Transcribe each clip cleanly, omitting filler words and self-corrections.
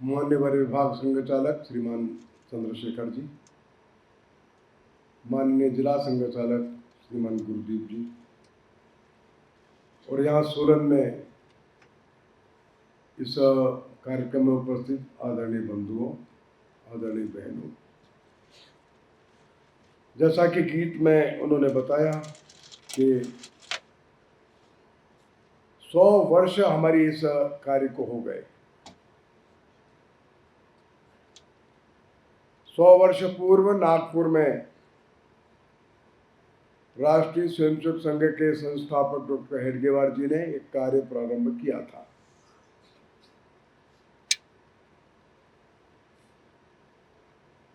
मान्यवर विभाग संघ चालक श्रीमान चंद्रशेखर जी, माननीय जिला संघ चालक श्रीमान गुरुदीप जी, और यहाँ सोलन में इस कार्यक्रम में उपस्थित आदरणीय बंधुओं, आदरणीय बहनों, जैसा कि गीत में उन्होंने बताया कि 100 वर्ष हमारी इस कार्य को हो गए। 100 वर्ष पूर्व नागपुर में राष्ट्रीय स्वयंसेवक संघ के संस्थापक डॉक्टर हेडगेवार जी ने एक कार्य प्रारंभ किया था।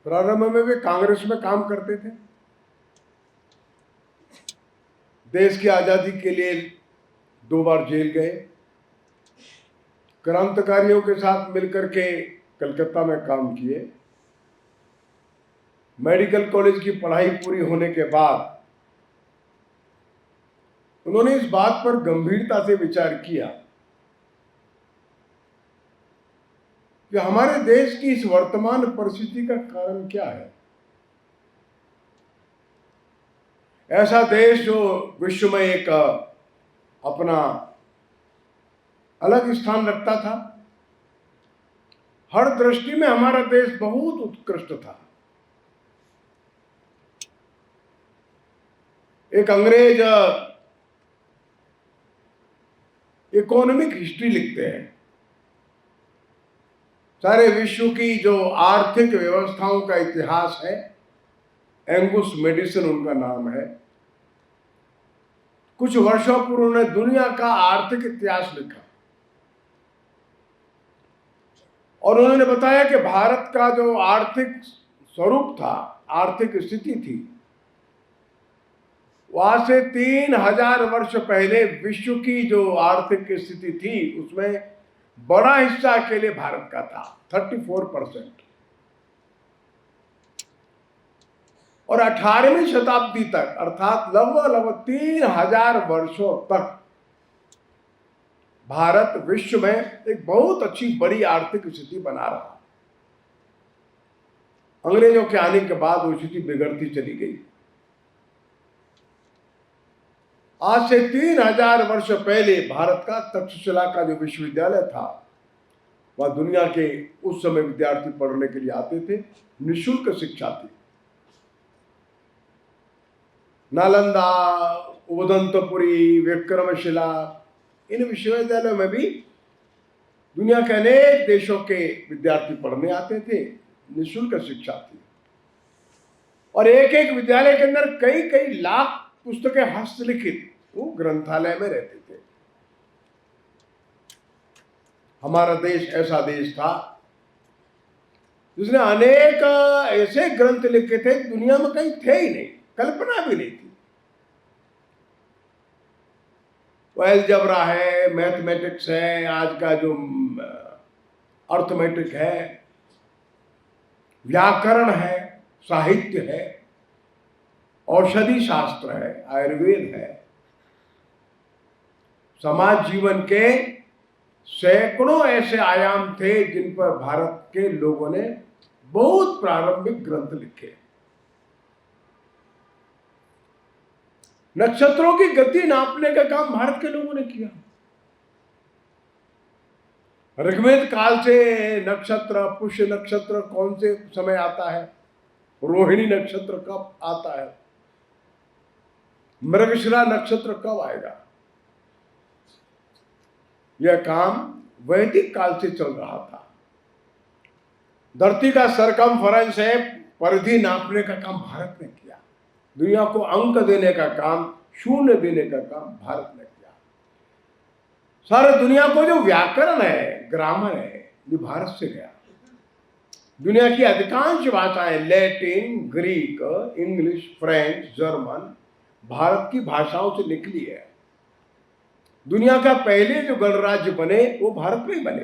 प्रारंभ में वे कांग्रेस में काम करते थे। देश की आजादी के लिए 2 बार जेल गए। क्रांतिकारियों के साथ मिलकर के कलकत्ता में काम किए। मेडिकल कॉलेज की पढ़ाई पूरी होने के बाद उन्होंने इस बात पर गंभीरता से विचार किया कि हमारे देश की इस वर्तमान परिस्थिति का कारण क्या है। ऐसा देश जो विश्व में एक अपना अलग स्थान रखता था, हर दृष्टि में हमारा देश बहुत उत्कृष्ट था। एक अंग्रेज इकोनॉमिक हिस्ट्री लिखते हैं। सारे विश्व की जो आर्थिक व्यवस्थाओं का इतिहास है, एंगुस मेडिसन उनका नाम है। कुछ वर्षों पूर्व उन्होंने दुनिया का आर्थिक इतिहास लिखा और उन्होंने बताया कि भारत का जो आर्थिक स्वरूप था, आर्थिक स्थिति थी, वहां से 3000 वर्ष पहले विश्व की जो आर्थिक स्थिति थी उसमें बड़ा हिस्सा अकेले भारत का था, 34%। और 18वीं शताब्दी तक, अर्थात लगभग 3000 वर्षों तक भारत विश्व में एक बहुत अच्छी बड़ी आर्थिक स्थिति बना रहा। अंग्रेजों के आने के बाद वो स्थिति बिगड़ती चली गई। आज से 3000 वर्ष पहले भारत का तक्षशिला का जो विश्वविद्यालय था, वह दुनिया के उस समय विद्यार्थी पढ़ने के लिए आते थे, निःशुल्क शिक्षा थी। नालंदा, उदंतपुरी, विक्रमशिला, इन विश्वविद्यालयों में भी दुनिया के अनेक देशों के विद्यार्थी पढ़ने आते थे, निःशुल्क शिक्षा थी। और एक एक विद्यालय के अंदर कई कई लाख पुस्तकें हस्तलिखित वो ग्रंथालय में रहते थे। हमारा देश ऐसा देश था जिसने अनेक ऐसे ग्रंथ लिखे थे, दुनिया में कहीं थे ही नहीं, कल्पना भी नहीं थी। वो अलजेब्रा है, मैथमेटिक्स है, आज का जो अर्थमेटिक है, व्याकरण है, साहित्य है, औषधि शास्त्र है, आयुर्वेद है, समाज जीवन के सैकड़ों ऐसे आयाम थे जिन पर भारत के लोगों ने बहुत प्रारंभिक ग्रंथ लिखे। नक्षत्रों की गति नापने का काम भारत के लोगों ने किया। ऋग्वेद काल से नक्षत्र, पुष्य नक्षत्र कौन से समय आता है, रोहिणी नक्षत्र कब आता है, मृगशिरा नक्षत्र कब आएगा, यह काम वैदिक काल से चल रहा था। धरती का सरकमफेरेंस है, परिधि नापने का काम भारत ने किया। दुनिया को अंक देने का काम, शून्य देने का काम भारत ने किया। सारे दुनिया को जो व्याकरण है, ग्रामर है, ये भारत से गया। दुनिया की अधिकांश भाषाएं, Latin, Greek, English, French, German, Bharat की भाषाओं से निकली है। दुनिया का पहले जो गणराज्य बने वो भारत में ही बने।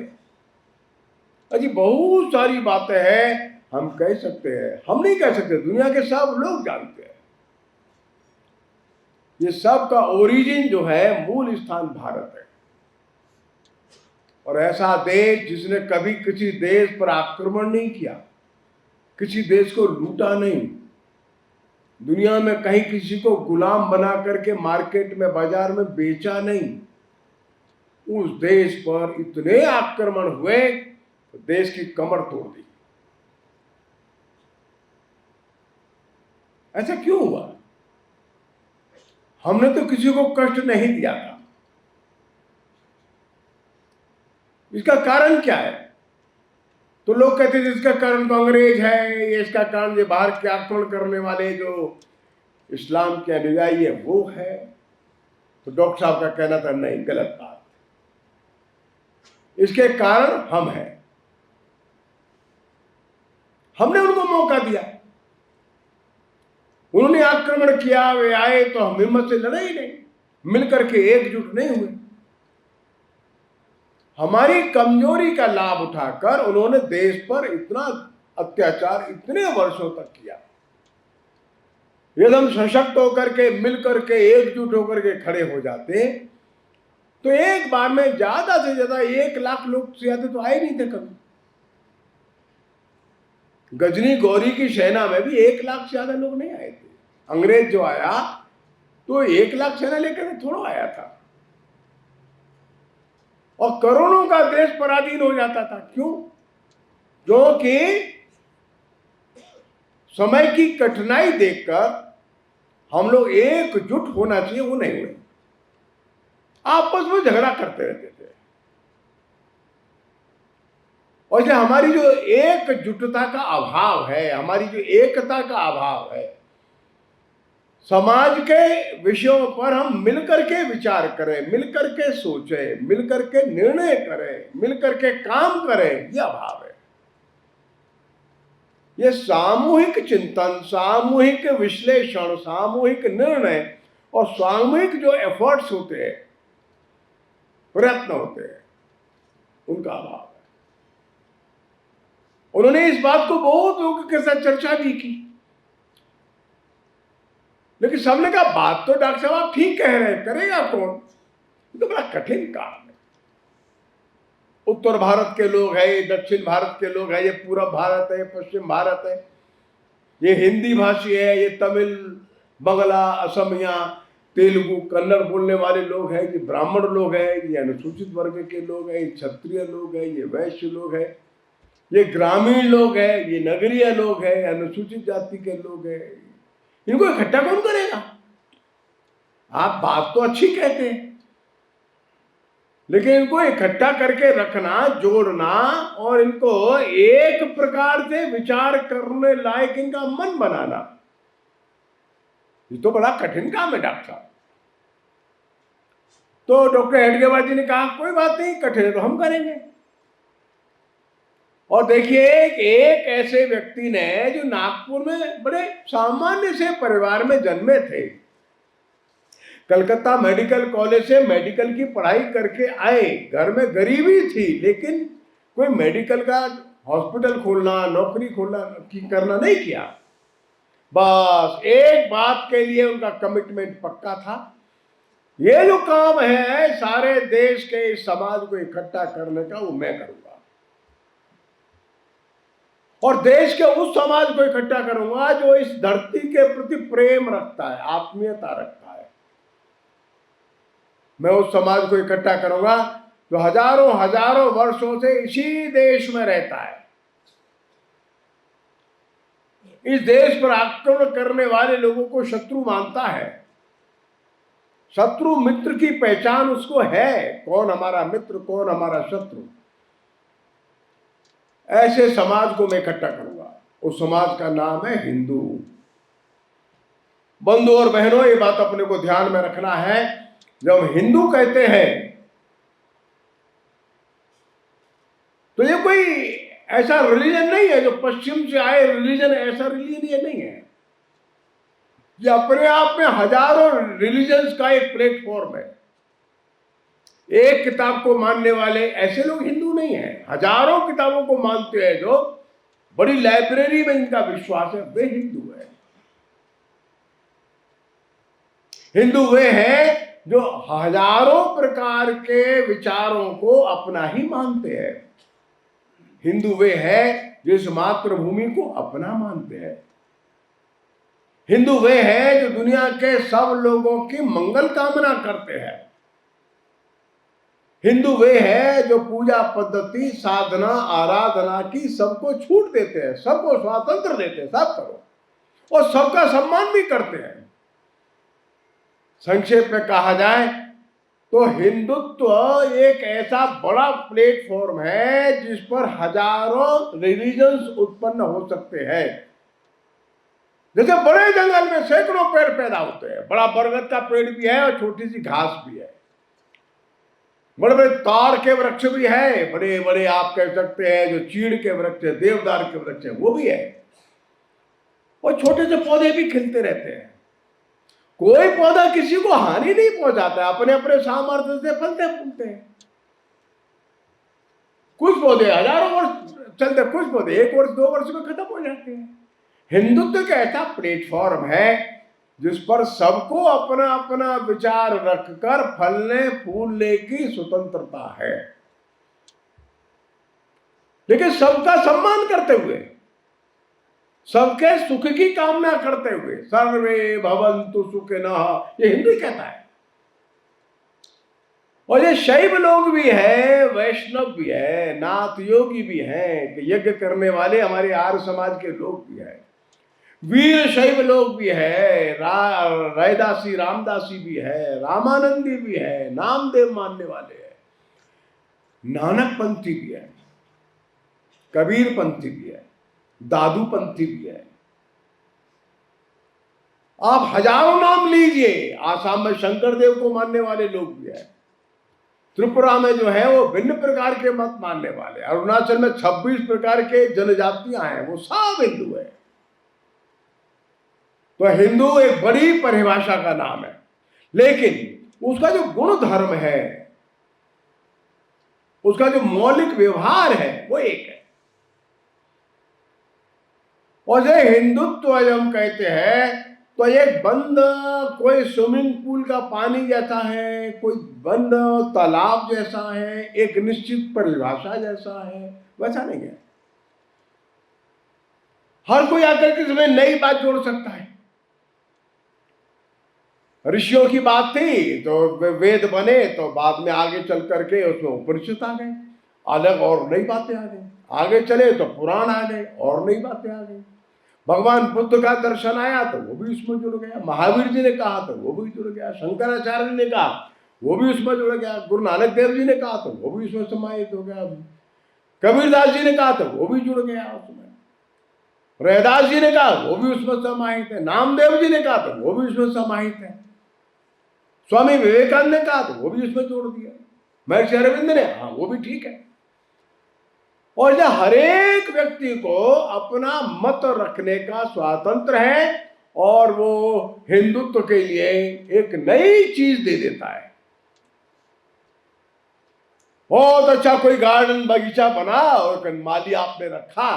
अजी बहुत सारी बातें हैं, हम कह सकते हैं, हम नहीं कह सकते, दुनिया के सब लोग जानते हैं। ये सब का ओरिजिन जो है, मूल स्थान भारत है। और ऐसा देश जिसने कभी किसी देश पर आक्रमण नहीं किया, किसी देश को लूटा नहीं, दुनिया में कहीं किसी को गुलाम बना करके मार्केट में बाजार में बेचा नहीं, उस देश पर इतने आक्रमण हुए तो देश की कमर तोड़ दी। ऐसा क्यों हुआ? हमने तो किसी को कष्ट नहीं दिया था। इसका कारण क्या है? तो लोग कहते थे इसका कारण तो अंग्रेज है, ये इसका कारण ये बाहर के आक्रमण करने वाले जो इस्लाम के अनुयायी है वो है। तो डॉक्टर साहब का कहना था नहीं, गलत बात, इसके कारण हम हैं। हमने उनको मौका दिया, उन्होंने आक्रमण किया, वे आए तो हम हिम्मत से लड़े ही नहीं, मिलकर के एकजुट नहीं हुए। हमारी कमजोरी का लाभ उठाकर उन्होंने देश पर इतना अत्याचार इतने वर्षों तक किया। यदि हम सशक्त होकर के, मिलकर के, एकजुट होकर के खड़े हो जाते तो एक बार में ज्यादा से ज्यादा 1 लाख लोग से ज्यादा तो आए नहीं थे कभी। गजनी गौरी की सेना में भी 1 लाख से ज्यादा लोग नहीं आए थे। अंग्रेज जो आया तो 1 लाख सेना लेकर थोड़ा आया था, और करोड़ों का देश पराधीन हो जाता था। क्यों? क्योंकि समय की कठिनाई देखकर हम लोग एकजुट होना चाहिए, वो नहीं हुए, आपस में झगड़ा करते रहते थे। और इसलिए हमारी जो एकजुटता का अभाव है, हमारी जो एकता का अभाव है, समाज के विषयों पर हम मिलकर के विचार करें, मिलकर के सोचें, मिलकर के निर्णय करें, मिलकर के काम करें, यह अभाव है। ये सामूहिक चिंतन, सामूहिक विश्लेषण, सामूहिक निर्णय और सामूहिक जो एफर्ट्स होते हैं, प्रयत्न होते हैं, उनका अभाव है। उन्होंने इस बात को बहुत लोगों के साथ चर्चा भी की, लेकिन सबने कहा बात तो डॉक्टर साहब आप ठीक कह रहे हैं, करेगा कौन? ये तो बड़ा कठिन काम है। उत्तर भारत के लोग हैं, ये दक्षिण भारत के लोग हैं, ये पूर्व भारत है, पश्चिम भारत है, ये हिंदी भाषी है, ये तमिल, बंगला, असमिया, तेलुगु, कन्नड़ बोलने वाले लोग हैं, ये ब्राह्मण लोग हैं, ये अनुसूचित वर्ग के लोग हैं, ये क्षत्रिय लोग हैं, ये वैश्य लोग हैं, ये ग्रामीण लोग हैं, ये नगरीय लोग हैं, अनुसूचित जाति के लोग हैं। इनको इकट्ठा कौन करेगा? आप बात तो अच्छी कहते हैं, लेकिन इनको इकट्ठा करके रखना, जोड़ना और इनको एक प्रकार से विचार करने लायक इनका मन बनाना, ये तो बड़ा कठिन काम है डॉक्टर साहब। तो डॉक्टर हेडगेवार जी ने कहा कोई बात नहीं, कठिन है तो हम करेंगे। और देखिए, एक ऐसे व्यक्ति ने जो नागपुर में बड़े सामान्य से परिवार में जन्मे थे, कलकत्ता मेडिकल कॉलेज से मेडिकल की पढ़ाई करके आए, घर में गरीबी थी, लेकिन कोई मेडिकल का हॉस्पिटल खोलना, नौकरी खोलना करना नहीं किया। बस एक बात के लिए उनका कमिटमेंट पक्का था, ये जो काम है सारे देश के समाज को इकट्ठा करने का, वो मैं करूंगा, और देश के उस समाज को इकट्ठा करूंगा जो इस धरती के प्रति प्रेम रखता है, आत्मीयता रखता है। मैं उस समाज को इकट्ठा करूंगा जो हजारों हजारों वर्षों से इसी देश में रहता है, इस देश पर आक्रमण करने वाले लोगों को शत्रु मानता है। शत्रु मित्र की पहचान उसको है, कौन हमारा मित्र, कौन हमारा शत्रु। ऐसे समाज को मैं इकट्ठा करूंगा, उस समाज का नाम है हिंदू। बंधु और बहनों, ये बात अपने को ध्यान में रखना है, जब हिंदू कहते हैं तो ये कोई ऐसा रिलीजन नहीं है जो पश्चिम से आए रिलीजन, ऐसा रिलीजन ये नहीं है। ये अपने आप में हजारों रिलीजन्स का एक प्लेटफॉर्म है। एक किताब को मानने वाले ऐसे लोग हिंदू नहीं हैं, हजारों किताबों को मानते हैं, जो बड़ी लाइब्रेरी में इनका विश्वास है, वे हिंदू है। हिंदू वे हैं जो हजारों प्रकार के विचारों को अपना ही मानते हैं। हिंदू वे हैं जो इस मातृभूमि को अपना मानते हैं। हिंदू वे हैं जो दुनिया के सब लोगों की मंगल कामना करते हैं। हिंदू वे हैं जो पूजा पद्धति, साधना, आराधना की सबको छूट देते हैं, सबको स्वातंत्र देते हैं, सब करो, और सबका सम्मान भी करते हैं। संक्षेप में कहा जाए तो हिंदुत्व एक ऐसा बड़ा प्लेटफॉर्म है जिस पर हजारों रिलीजन्स उत्पन्न हो सकते हैं। जैसे बड़े जंगल में सैकड़ों पेड़ पैदा होते हैं, बड़ा बरगद का पेड़ भी है और छोटी सी घास भी है, बड़े बड़े ताड़ के वृक्ष भी है, बड़े बड़े आप कह सकते हैं जो चीड़ के वृक्ष है, देवदार के वृक्ष है, वो भी है, और छोटे से पौधे भी खिलते रहते हैं। कोई पौधा किसी को हानि नहीं पहुंचाता है, अपने अपने सामर्थ्य से फलते फूलते हैं। कुछ पौधे हजारों वर्ष चलते, कुछ पौधे 1 वर्ष 2 वर्ष में खत्म हो जाते हैं। हिंदुत्व का ऐसा प्लेटफॉर्म है जिस पर सबको अपना अपना विचार रखकर फलने फूलने की स्वतंत्रता है, लेकिन सबका सम्मान करते हुए, सबके सुख की कामना करते हुए। सर्वे भवन्तु सुखिनः, ये हिंदी कहता है। और ये शैव लोग भी है, वैष्णव भी है, नाथ योगी भी हैं, यज्ञ करने वाले हमारे आर्य समाज के लोग भी हैं, वीर शैव लोग भी है, रैदासी रामदासी भी है, रामानंदी भी है, नामदेव मानने वाले हैं, नानक पंथी भी है, कबीर पंथी भी है, दादू पंथी भी है। आप हजारों नाम लीजिए। आसाम में शंकर देव को मानने वाले लोग भी हैं, त्रिपुरा में जो है वो भिन्न प्रकार के मत मानने वाले, अरुणाचल में 26 प्रकार के जनजातियां हैं, वो सब हिंदू है। तो हिंदू एक बड़ी परिभाषा का नाम है, लेकिन उसका जो गुण धर्म है, उसका जो मौलिक व्यवहार है, वो एक है। और जो हिंदुत्व हम कहते हैं तो एक बंद कोई स्विमिंग पूल का पानी जैसा है, कोई बंद तालाब जैसा है, एक निश्चित परिभाषा जैसा है, वैसा नहीं है। हर कोई आकर के इसमें नई बात जोड़ सकता है। ऋषियों की बात थी तो वेद बने, तो बाद में आगे चल करके उसमें उपनिषद आ गए, अलग और नई बातें आ गई, आगे चले तो पुराण आ गए और नई बातें आ गई। भगवान बुद्ध का दर्शन आया तो वो भी उसमें जुड़ गया, महावीर जी ने कहा तो वो भी जुड़ गया, शंकराचार्य ने कहा वो भी उसमें जुड़ गया, गुरु नानक देव जी ने कहा तो वो भी उसमें समाहित हो गया, कबीरदास जी ने कहा तो वो भी जुड़ गया उसमें, रैदास जी ने कहा वो भी उसमें समाहित है, नामदेव जी ने कहा तो वो भी उसमें समाहित है, स्वामी विवेकानंद ने कहा तो वो भी उसमें जोड़ दिया, महर्षि अरविंद ने, हाँ वो भी ठीक है। और जो हरेक व्यक्ति को अपना मत रखने का स्वातंत्र है, और वो हिंदुत्व के लिए एक नई चीज दे देता है। बहुत अच्छा कोई गार्डन बगीचा बना और माली आपने रखा,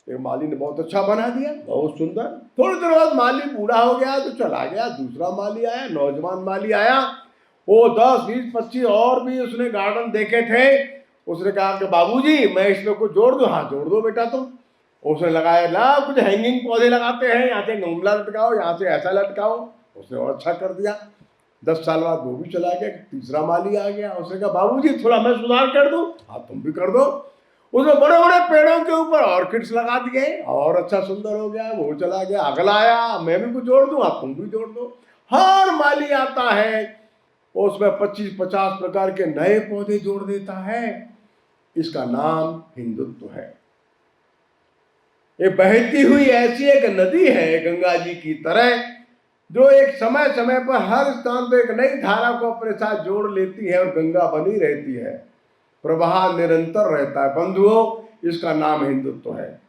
एक माली ने बहुत अच्छा बना दिया, बहुत सुंदर, थोड़ी देर बाद माली बूढ़ा हो गया तो चला गया, दूसरा माली आया, नौजवान माली आया, वो 10 20 25 और भी उसने गार्डन देखे थे। उसने कहा कि बाबूजी मैं इसमें कुछ जोड़ दूं, हाँ जोड़ दो बेटा तुम। उसने लगाया, ला कुछ हैंगिंग पौधे लगाते हैं, यहाँ से गमला लटकाओ, यहाँ से ऐसा लटकाओ, उसने और अच्छा कर दिया। 10 साल बाद वो भी चला गया, तीसरा माली आ गया, उसने कहा बाबूजी थोड़ा मैं सुधार कर दूं, हाँ तुम भी कर दो। उसने बड़े बड़े पेड़ों के ऊपर ऑर्किड्स लगा दिए और अच्छा सुंदर हो गया, वो चला गया, अगला आया, मैं भी कुछ जोड़ दूं, हाँ तुम भी जोड़ दो। हर माली आता है उसमें 25-50 प्रकार के नए पौधे जोड़ देता है। इसका नाम हिंदुत्व है। ये बहती हुई ऐसी एक नदी है गंगा जी की तरह, जो एक समय समय पर हर स्थान पर एक नई धारा को अपने साथ जोड़ लेती है और गंगा बनी रहती है, प्रवाह निरंतर रहता है। बंधुओं, इसका नाम हिंदुत्व है।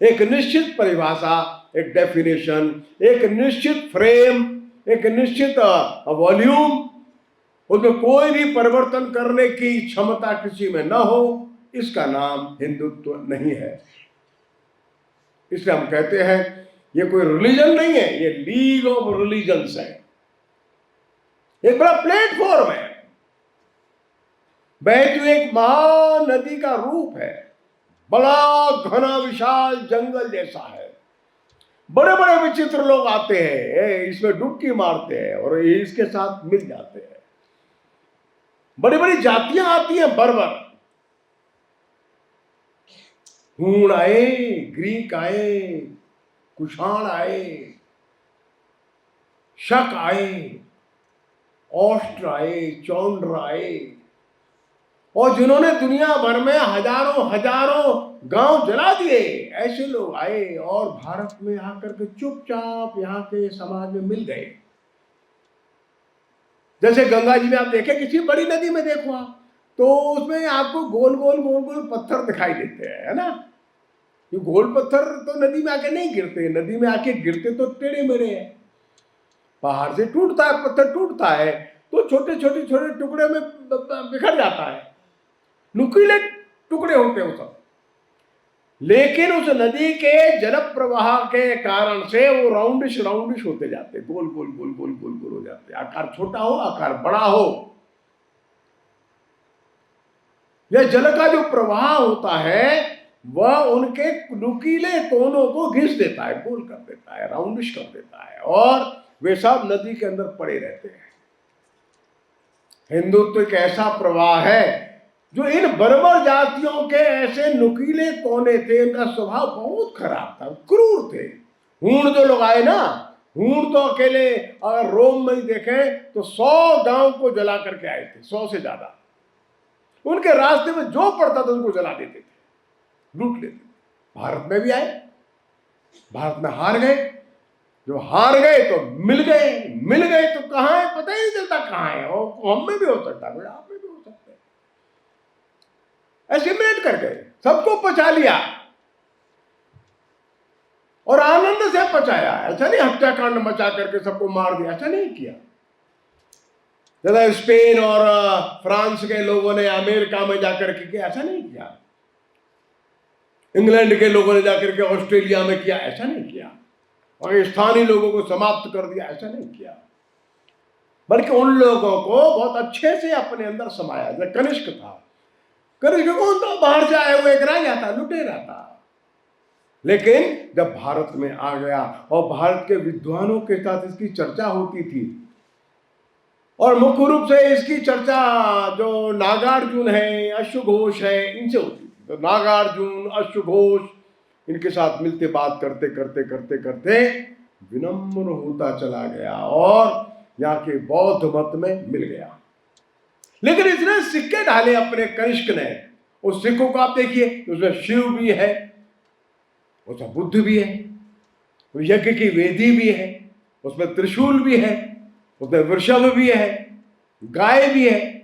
एक निश्चित परिभाषा, एक डेफिनेशन, एक निश्चित फ्रेम, एक निश्चित वॉल्यूम, उसमें कोई भी परिवर्तन करने की क्षमता किसी में न हो, इसका नाम हिंदुत्व नहीं है। इसलिए हम कहते हैं ये कोई रिलीजन नहीं है, ये लीग ऑफ रिलीजन्स है। एक बड़ा प्लेटफॉर्म है, बहती हुई एक महानदी का रूप है, बड़ा घना विशाल जंगल जैसा है। बड़े बड़े विचित्र लोग आते हैं, इसमें डुबकी मारते हैं और इसके साथ मिल जाते हैं। बड़ी बड़ी जातियां आती हैं, बर्बर, हूण आए, ग्रीक आए, कुषाण आए, शक आए, ऑस्ट्र आए, चौंड्र आए, और जिन्होंने दुनिया भर में हजारों हजारों गांव जला दिए, ऐसे लोग आए और भारत में आकर के चुपचाप यहाँ के समाज में मिल गए। जैसे गंगा जी में आप देखें, किसी बड़ी नदी में देखो आप, तो उसमें आपको गोल गोल गोल गोल पत्थर दिखाई देते हैं, है ना। ये गोल पत्थर तो नदी में आके नहीं गिरते, नदी में आके गिरते तो टेढ़े मेढ़े हैं। पहाड़ से टूटता है, पत्थर टूटता है तो छोटे छोटे छोटे टुकड़े में बिखर जाता है, नुकीले टुकड़े होते हैं सब। लेकिन उस नदी के जल प्रवाह के कारण से वो राउंडिश राउंडिश होते जाते, गोल गोल गोल गोल गोल गोल हो जाते, आकार छोटा हो आकार बड़ा हो। यह जल का जो प्रवाह होता है वह उनके नुकीले कोनों को घिस देता है, गोल कर देता है, राउंडिश कर देता है, और वे सब नदी के अंदर पड़े रहते हैं। हिंदुत्व एक ऐसा प्रवाह है जो इन बर्बर जातियों के ऐसे नुकीले कोने थे, इनका स्वभाव बहुत खराब था, क्रूर थे। हूण जो लोग आए ना, हूण तो अकेले अगर रोम में ही देखें तो 100 गांव को जला करके आए थे, 100 से ज्यादा। उनके रास्ते में जो पड़ता था उनको जला देते थे, लूट लेते थे। भारत में भी आए, भारत में हार गए। जो हार गए तो मिल गए तो कहां है पता ही नहीं चलता कहां है। और हम में भी हो सकता है, आप में भी हो सकता है। एस्टिमेट कर गए, सबको पचा लिया और आनंद से पचाया। ऐसा नहीं हत्याकांड मचा करके सबको मार दिया, ऐसा नहीं किया। जैसा स्पेन और फ्रांस के लोगों ने अमेरिका में जाकर के किया, ऐसा नहीं किया। इंग्लैंड के लोगों ने जाकर के ऑस्ट्रेलिया में किया, ऐसा नहीं किया। और स्थानीय लोगों को समाप्त कर दिया, ऐसा नहीं किया। बल्कि उन लोगों को बहुत अच्छे से अपने अंदर समाया। जब कनिष्क था, कनिष्क कौन था? बाहर से आया हुआ एक राजा था, लुटेरा था। लेकिन जब भारत में आ गया और भारत के विद्वानों के साथ इसकी चर्चा होती थी, और मुख्य रूप से इसकी चर्चा जो नागार्जुन है, अश्वघोष है, इनसे होती थी। तो नागार्जुन, अश्वघोष, इनके साथ मिलते बात करते करते करते करते विनम्र होता चला गया और यहाँ के बौद्ध मत में मिल गया। लेकिन इसने सिक्के डाले अपने कनिष्क ने। उस सिक्कों को आप देखिए, उसमें शिव भी है, उसमें बुद्ध भी है, यज्ञ की वेदी भी है, उसमें त्रिशूल भी है, उसमें वृषभ भी है, गाय भी है।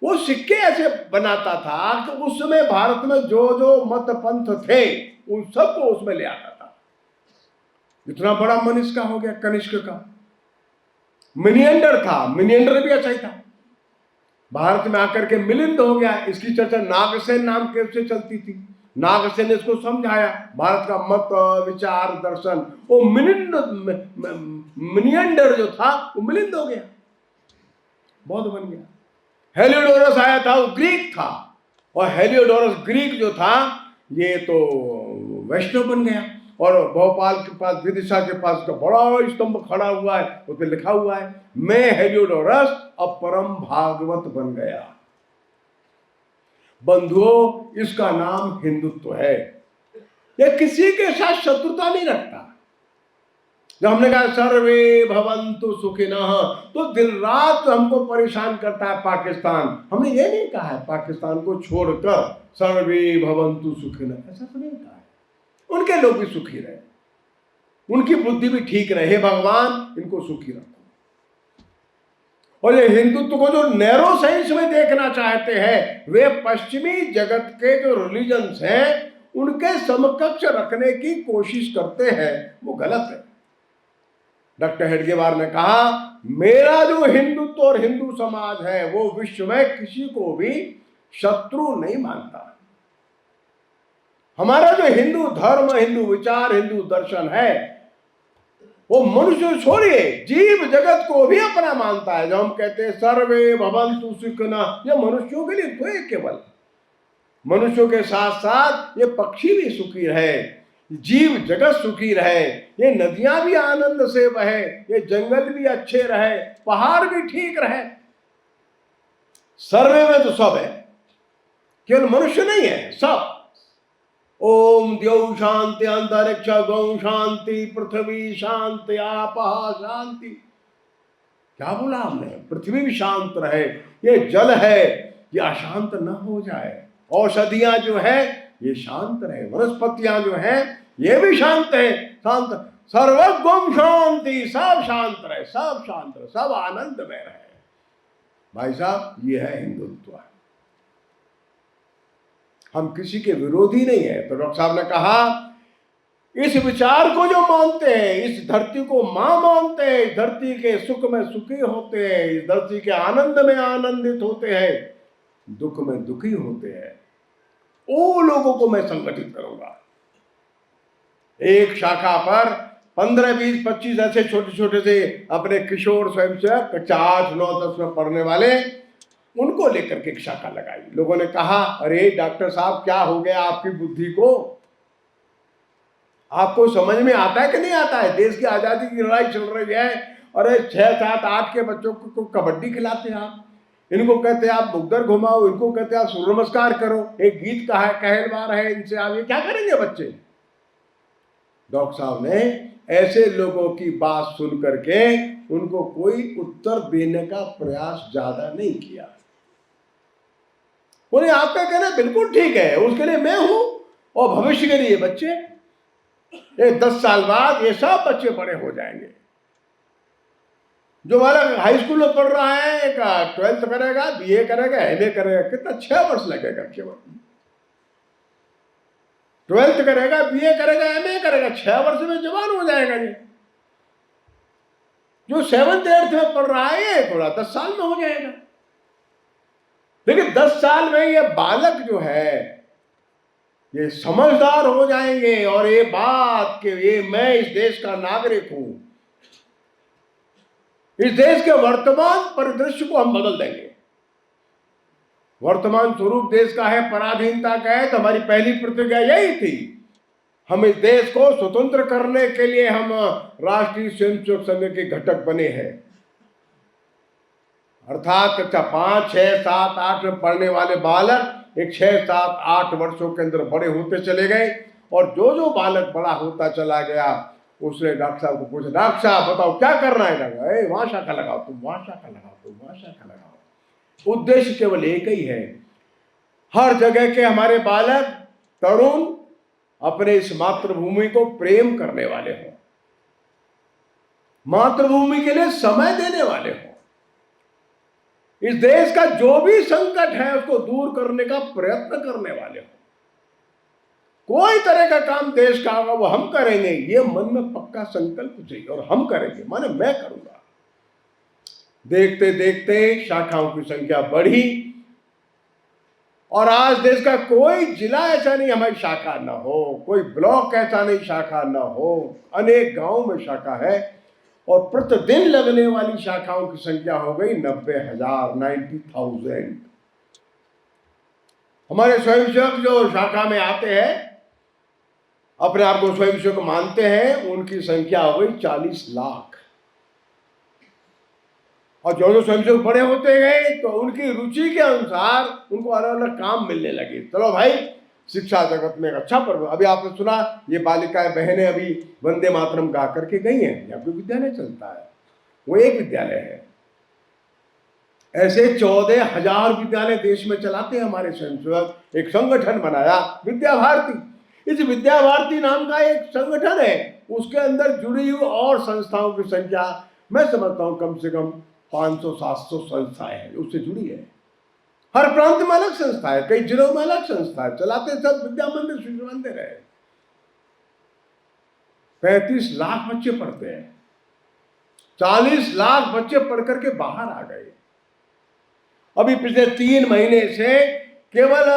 वो सिक्के ऐसे बनाता था कि उस समय भारत में जो जो मत पंथ थे उन सबको उसमें ले आता था। इतना बड़ा मन इसका हो गया कनिष्क का। मिनिएंडर था, मिनिएंडर भी अच्छा ही था। भारत में आकर के मिलिंद हो गया। इसकी चर्चा नागसेन नाम के से चलती थी। नागसेन ने इसको समझाया, भारत का मत विचार दर्शन। वो मिनिएंडर जो था वो मिलिंद हो गया, बौद्ध बन गया। हेलियोडोरस आया था, वो ग्रीक था, और हेलियोडोरस ग्रीक जो था ये तो वैष्णव बन गया। और भोपाल के पास, विदिशा के पास का बड़ा स्तंभ खड़ा हुआ है, उस पर लिखा हुआ है, मैं हेलियोडोरस अब परम भागवत बन गया। बंधुओं, इसका नाम हिंदुत्व है। यह किसी के साथ शत्रुता नहीं रखता। जब हमने कहा सर्वे भवन्तु सुखिनः, तो दिन रात हमको परेशान करता है पाकिस्तान। हमने ये नहीं कहा है पाकिस्तान को छोड़कर सर्वे भवन्तु सुखिनः, ऐसा तो नहीं कहा है। उनके लोग भी सुखी रहे, उनकी बुद्धि भी ठीक रहे, हे भगवान इनको सुखी रखो। और ये हिंदुत्व को जो नैरो साइंस में देखना चाहते हैं, वे पश्चिमी जगत के जो रिलीजन्स हैं उनके समकक्ष रखने की कोशिश करते हैं, वो गलत है। डॉक्टर हेडगेवार ने कहा, मेरा जो हिंदुत्व और हिंदू समाज है वो विश्व में किसी को भी शत्रु नहीं मानता। हमारा जो हिंदू धर्म, हिंदू विचार, हिंदू दर्शन है, वो मनुष्य छोड़िए, जीव जगत को भी अपना मानता है। जो हम कहते हैं सर्वे भवन्तु सुखिनः, ये मनुष्यों के लिए तो है, केवल मनुष्यों के साथ साथ ये पक्षी भी सुखी रहे, जीव जगत सुखी रहे, ये नदियां भी आनंद से बहे, ये जंगल भी अच्छे रहे, पहाड़ भी ठीक रहे। सर्वे में तो सब है, केवल मनुष्य नहीं है, सब। ओम द्यौ शांति अंतरिक्ष गौ शांति पृथ्वी शांति आपः शांति। क्या बोला हमने? पृथ्वी भी शांत रहे, ये जल है ये अशांत न हो जाए, औषधियां जो है ये शांत रहे, वनस्पतियां जो है ये भी शांत है, शांत सर्वगम शांति, सब शांत रहे, सब शांत रहे, सब आनंद में रहे। भाई साहब, ये है हिंदुत्व। हम किसी के विरोधी नहीं है। तो डॉक्टर साहब ने कहा इस विचार को जो मानते हैं, इस धरती को मां मानते हैं, इस धरती के सुख में सुखी होते हैं, इस धरती के आनंद में आनंदित होते हैं, दुख में दुखी होते हैं, वो लोगों को मैं संगठित करूंगा। एक शाखा पर 15, 20, 25 ऐसे छोटे छोटे से अपने किशोर स्वयंसेवक, कक्षा 8, 9, 10 में पढ़ने वाले, उनको लेकर के एक शाखा लगाई। लोगों ने कहा अरे डॉक्टर साहब क्या हो गया आपकी बुद्धि को, आपको समझ में आता है कि नहीं आता है? देश की आजादी की लड़ाई चल रही है, अरे 6, 7, 8 के बच्चों को कबड्डी खिलाते हैं आप, इनको कहते हैं आप बुगदर घुमाओ, इनको कहते हैं आप सूर्य नमस्कार करो, एक गीत का है कहलवा रहे इनसे, आप ये क्या करेंगे बच्चे? डॉक्टर साहब ने ऐसे लोगों की बात सुन करके उनको कोई उत्तर देने का प्रयास ज्यादा नहीं किया। बोले आपका कहना बिल्कुल ठीक है, उसके लिए मैं हूं, और भविष्य के लिए बच्चे, ये 10 साल बाद ये सब बच्चे बड़े हो जाएंगे। जो वाला हाई स्कूल में पढ़ रहा है, एक 12th करेगा, बीए करेगा, एमए करेगा, कितना 6 वर्ष लगेगा केवल। 12th करेगा, बीए करेगा, एमए करेगा, 6 वर्ष में जवान हो जाएगा। ये जो 7th 8th में पढ़ रहा है ये थोड़ा 10 साल में हो जाएगा। लेकिन 10 साल में ये बालक जो है ये समझदार हो जाएंगे, और ये बात कि ये मैं इस देश का नागरिक हूं, इस देश के वर्तमान परिदृश्य को हम बदल देंगे। वर्तमान स्वरूप देश का है पराधीनता का है, तो हमारी पहली प्रतिज्ञा यही थी, हम इस देश को स्वतंत्र करने के लिए हम राष्ट्रीय स्वयंसेवक संघ के घटक बने हैं। अर्थात कक्षा 5, 6, 7, 8 में पढ़ने वाले बालक एक 6, 7, 8 वर्षों के अंदर बड़े होते चले गए, और जो जो बालक बड़ा होता चला गया उसने डॉक्टर साहब को पूछा, डॉक्टर साहब बताओ क्या करना है? डॉक्टर वहां शाखा लगाओ, तुम वहां शाखा लगाओ, तुम वहां शाखा लगाओ। उद्देश्य केवल एक ही है, हर जगह के हमारे बालक तरुण अपने इस मातृभूमि को प्रेम करने वाले हों, मातृभूमि के लिए समय देने वाले हों, इस देश का जो भी संकट है उसको दूर करने का प्रयत्न करने वाले हों। कोई तरह का काम देश का होगा वो हम करेंगे, ये मन में पक्का संकल्प चाहिए, और हम करेंगे माने मैं करूंगा। देखते देखते शाखाओं की संख्या बढ़ी, और आज देश का कोई जिला ऐसा नहीं हमारी शाखा ना हो, कोई ब्लॉक ऐसा नहीं शाखा ना हो, अनेक गांवों में शाखा है, और प्रतिदिन लगने वाली शाखाओं की संख्या हो गई 90,000, 90,000। हमारे स्वयंसेवक जो शाखा में आते हैं, अपने आप को स्वयंसेवक मानते हैं, उनकी संख्या हो गई 40 लाख। और जो जो स्वयंसेवक बड़े होते गए तो उनकी रुचि के अनुसार उनको अलग अलग काम मिलने लगे। चलो भाई, शिक्षा जगत में एक अच्छा पर्व। अभी आपने सुना ये बालिकाएं बहनें अभी वंदे मातरम गा करके गई हैं, यहाँ पे विद्यालय चलता है, वो एक विद्यालय है। ऐसे 14,000 विद्यालय देश में चलाते हैं हमारे स्वयंसेवक। एक संगठन बनाया विद्या भारती, इस विद्या भारती नाम का एक संगठन है, उसके अंदर जुड़ी हुई और संस्थाओं की संख्या मैं समझता हूँ कम से कम 500-700 संस्थाएं हैं उससे जुड़ी है। हर प्रांत में अलग संस्था है, कई जिलों में अलग संस्था है, चलाते सब विद्या मंदिर, शिशु मंदिर है। 35 लाख बच्चे पढ़ते हैं, 40 लाख बच्चे पढ़ करके बाहर आ गए। अभी पिछले 3 महीने से केवल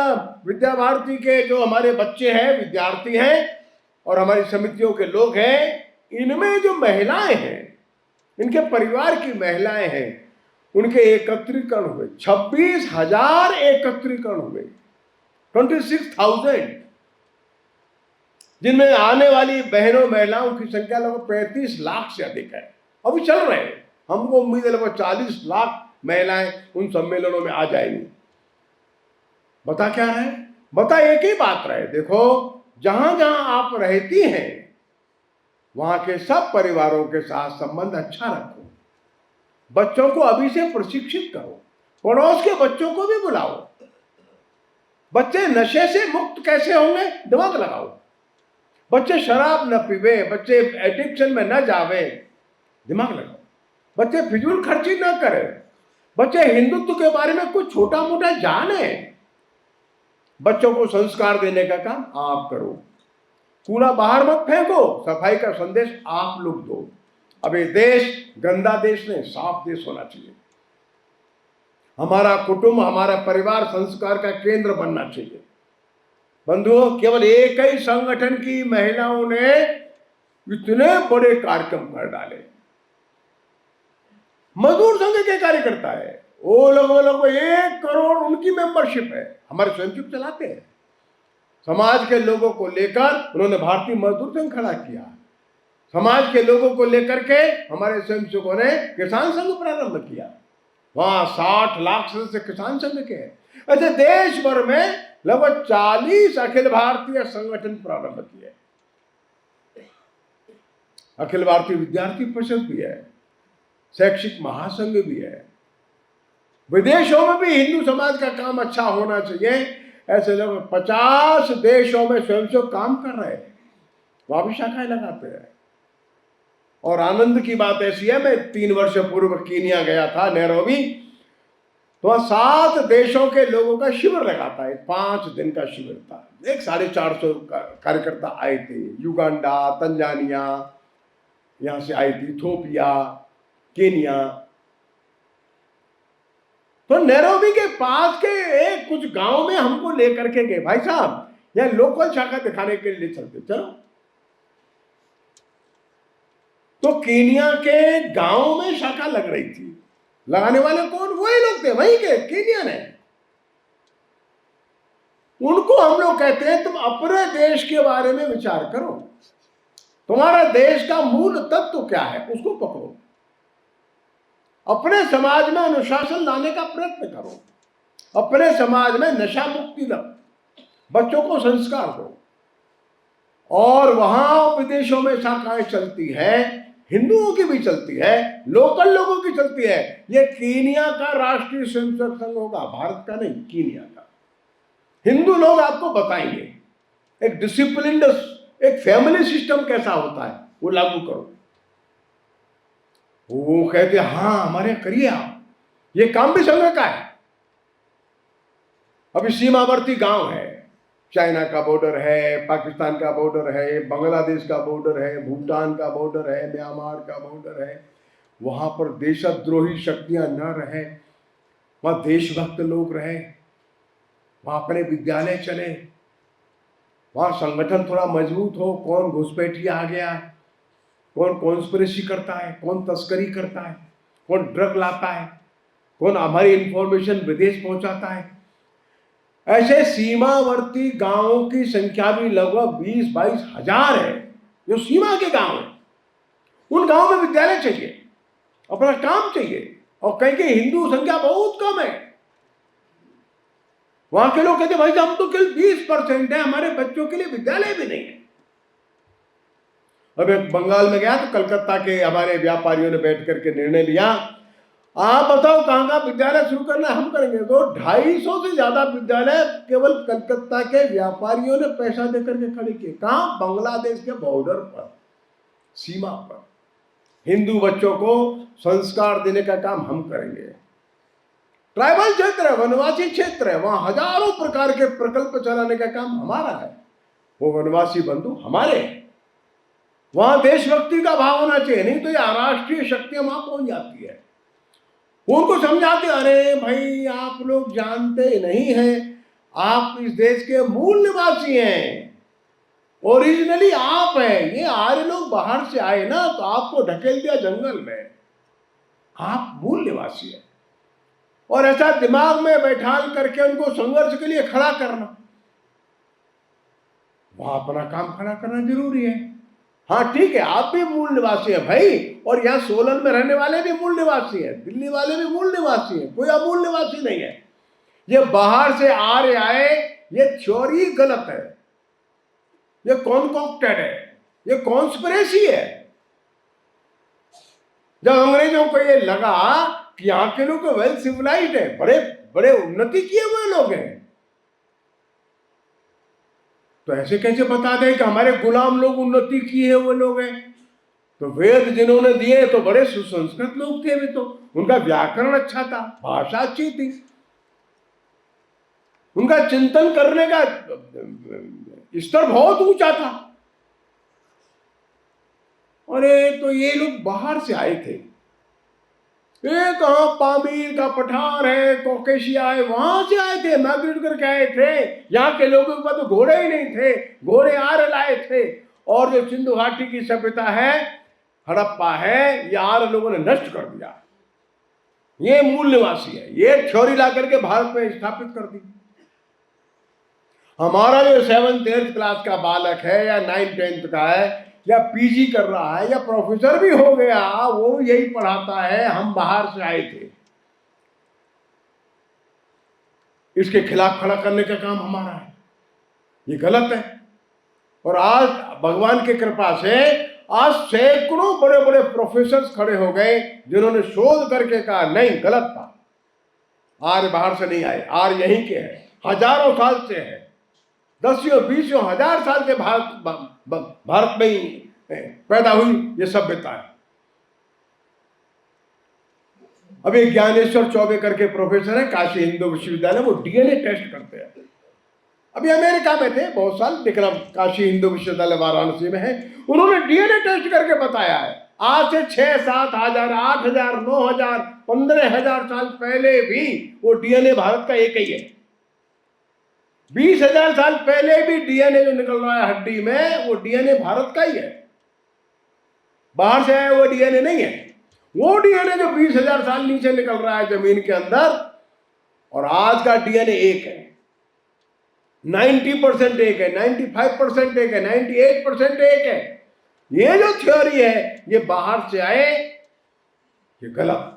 विद्या भारती के जो हमारे बच्चे हैं, विद्यार्थी हैं, और हमारी समितियों के लोग हैं, इनमें जो महिलाएं हैं, इनके परिवार की महिलाएं हैं, उनके एकत्रीकरण हुए, 26,000 एकत्रीकरण हुए, 26,000, जिनमें आने वाली बहनों महिलाओं की संख्या लगभग 35 लाख से अधिक है। अभी चल रहे हैं, हमको उम्मीद है लगभग 40 लाख महिलाएं उन सम्मेलनों में आ जाएंगी। बता क्या रहे? बता एक ही बात रहे, देखो जहां जहां आप रहती हैं वहां के सब परिवारों के साथ संबंध अच्छा रखो, बच्चों को अभी से प्रशिक्षित करो, पड़ोस के बच्चों को भी बुलाओ। बच्चे नशे से मुक्त कैसे होंगे, दिमाग लगाओ। बच्चे शराब न पीवे, बच्चे एडिक्शन में न जावे, दिमाग लगाओ। बच्चे फिजूल खर्ची न करें, बच्चे हिंदुत्व के बारे में कुछ छोटा मोटा जाने। बच्चों को संस्कार देने का काम आप करो। कूड़ा बाहर मत फेंको, सफाई का संदेश आप लोग दो। अब ये देश गंदा देश नहीं, साफ देश होना चाहिए। हमारा कुटुंब, हमारा परिवार संस्कार का केंद्र बनना चाहिए। बंधुओं, केवल एक ही संगठन की महिलाओं ने इतने बड़े कार्यक्रम कर डाले। मजदूर संघ के कार्यकर्ता है, वो लोग 1 करोड़ उनकी मेंबरशिप है, हमारे स्वयंसेवक चलाते हैं। समाज के लोगों को लेकर उन्होंने भारतीय मजदूर संघ खड़ा किया। समाज के लोगों को लेकर के हमारे स्वयंसेवकों ने किसान संघ प्रारंभ किया। वहां 60 लाख सदस्य किसान संघ के हैं। ऐसे देश भर में लगभग 40 अखिल भारतीय संगठन प्रारंभ किए। अखिल भारतीय विद्यार्थी परिषद भी है, शैक्षिक महासंघ भी है। विदेशों में भी हिंदू समाज का काम अच्छा होना चाहिए। ऐसे लगभग 50 देशों में स्वयंसेवक काम कर रहे हैं, वहां भी शाखाएं लगाते हैं। और आनंद की बात ऐसी है, मैं 3 वर्ष पूर्व कीनिया गया था, नैरोबी, तो वहां 7 देशों के लोगों का शिविर लगाता है। 5 दिन का शिविर था, 450 कार्यकर्ता आए थे। युगांडा, तंजानिया, यहां से आई थी, इथोपिया, केनिया। तो नैरोबी के पास के एक कुछ गांव में हमको लेकर के गए, भाई साहब यह लोकल शाखा दिखाने के लिए चलते, चलो। तो केनिया के गांव में शाखा लग रही थी। लगाने वाले कौन? वही लोग थे, वही के केनियन है। उनको हम लोग कहते हैं तुम अपने देश के बारे में विचार करो, तुम्हारा देश का मूल तत्व क्या है उसको पकड़ो, अपने समाज में अनुशासन लाने का प्रयत्न करो, अपने समाज में नशा मुक्ति लो, बच्चों को संस्कार दो। और वहां विदेशों में शाखाएं चलती है, हिंदुओं की भी चलती है, लोकल लोगों की चलती है। ये कीनिया का राष्ट्रीय स्वयंसेवक संघ होगा, भारत का नहीं, कीनिया का। हिंदू लोग आपको बताएंगे एक डिसिप्लिन्ड, एक फैमिली सिस्टम कैसा होता है, वो लागू करो। वो कहते हाँ हमारे करिए आप, ये काम भी संघ का है। अभी सीमावर्ती गांव है, चाइना का बॉर्डर है, पाकिस्तान का बॉर्डर है, बांग्लादेश का बॉर्डर है, भूटान का बॉर्डर है, म्यांमार का बॉर्डर है। वहां पर देशद्रोही शक्तियां न रहे, वहां देशभक्त लोग रहे, वहां अपने विद्यालय चले, वहां संगठन थोड़ा मजबूत हो। कौन घुसपैठिया आ गया, कौन कॉन्स्पिरेसी करता है, कौन तस्करी करता है, कौन ड्रग लाता है, कौन हमारी इंफॉर्मेशन विदेश पहुंचाता है। ऐसे सीमावर्ती गांवों की संख्या भी लगभग 20-22 हजार है, जो सीमा के गांव हैं। उन गांवों में विद्यालय चाहिए, अपना काम चाहिए, और कहीं की हिंदू संख्या बहुत कम है। वहां के लोग कहते भाई हम तो केवल 20% है, हमारे बच्चों के लिए विद्यालय भी नहीं है। अब एक बंगाल में गया तो कलकत्ता के हमारे व्यापारियों ने बैठ करके निर्णय लिया, आप बताओ कहां का विद्यालय शुरू करना, हम करेंगे। तो 250 से ज्यादा विद्यालय केवल कलकत्ता के व्यापारियों ने पैसा देकर के खड़े किए। कहां? बांग्लादेश के बॉर्डर पर, सीमा पर। हिंदू बच्चों को संस्कार देने का काम हम करेंगे। ट्राइबल क्षेत्र है, वनवासी क्षेत्र है, वहां हजारों प्रकार के प्रकल्प चलाने का काम हमारा है। वो वनवासी बंधु हमारे हैं। वहां देशभक्ति का भाव होना चाहिए, नहीं तो ये अराष्ट्रीय शक्तियां वहां पहुंच जाती है। उनको समझाते, अरे भाई आप लोग जानते नहीं हैं, आप इस देश के मूल निवासी हैं, ओरिजिनली आप हैं। ये आर्य लोग बाहर से आए ना तो आपको ढकेल दिया जंगल में, आप मूल निवासी हैं। और ऐसा दिमाग में बैठाल करके उनको संघर्ष के लिए खड़ा करना, वहां अपना काम खड़ा करना जरूरी है। हाँ ठीक है, आप भी मूल निवासी हैं भाई, और यहाँ सोलन में रहने वाले भी मूल निवासी हैं, दिल्ली वाले भी मूल निवासी हैं, कोई अमूल निवासी नहीं है। ये बाहर से आर्य आए, ये थ्योरी गलत है, ये कॉन्कॉक्टेड है, ये कॉन्स्पिरेसी है। जब अंग्रेजों को ये लगा कि यहाँ के लोग वेल सिविलाइज्ड है, बड़े बड़े उन्नति किए हुए लोग हैं, तो ऐसे कैसे बता दें कि हमारे गुलाम लोग उन्नति किए हुए लोग हैं? तो वेद जिन्होंने दिए तो बड़े सुसंस्कृत लोग थे, वे तो, उनका व्याकरण अच्छा था, भाषा अच्छी थी, उनका चिंतन करने का स्तर बहुत ऊंचा था। अरे तो ये लोग बाहर से आए थे, ये कहाँ पामीर का पठार है, कोकेशिया है, वहां से आए थे, माइग्रेट करके आए थे। यहाँ के लोगों के पास तो घोड़े ही नहीं थे, घोड़े आर्य लाए थे। और जो सिंधु घाटी की सभ्यता है, हड़प्पा है, ये आर्य लोगों ने नष्ट कर दिया। ये मूल निवासी है, ये थ्योरी ला करके भारत में स्थापित कर दी। हमारा जो 7th 8th क्लास का बालक है या 9th 10th का है या पीजी कर रहा है या प्रोफेसर भी हो गया, वो यही पढ़ाता है हम बाहर से आए थे। इसके खिलाफ खड़ा करने का काम हमारा है, ये गलत है। और आज भगवान की कृपा से आज सैकड़ों बड़े बड़े प्रोफेसर खड़े हो गए जिन्होंने शोध करके कहा नहीं, गलत था, आर्य बाहर से नहीं आए, आर्य यहीं के हैं, हजारों साल से है, 10 20 हजार साल से भारत में ही पैदा हुई ये सभ्यता है। अब एक ज्ञानेश्वर चौबे करके प्रोफेसर है काशी हिंदू विश्वविद्यालय, वो डीएनए टेस्ट करते हैं। अभी अमेरिका में थे बहुत साल, लेकिन काशी हिंदू विश्वविद्यालय वाराणसी में है, उन्होंने डीएनए टेस्ट करके बताया है आज से 6-7 हजार 8 हजार 9 हजार 15 हजार साल पहले भी वो डीएनए भारत का एक ही है। 20 हजार साल पहले भी डीएनए जो निकल रहा है हड्डी में, वो डीएनए भारत का ही है, बाहर से आया वो डीएनए नहीं है। वो डीएनए जो 20 हजार साल नीचे निकल रहा है जमीन के अंदर, और आज का डीएनए एक है, 90% एक है, 95% एक है, 98% एक है। ये जो थ्योरी है ये बाहर से आए, ये गलत।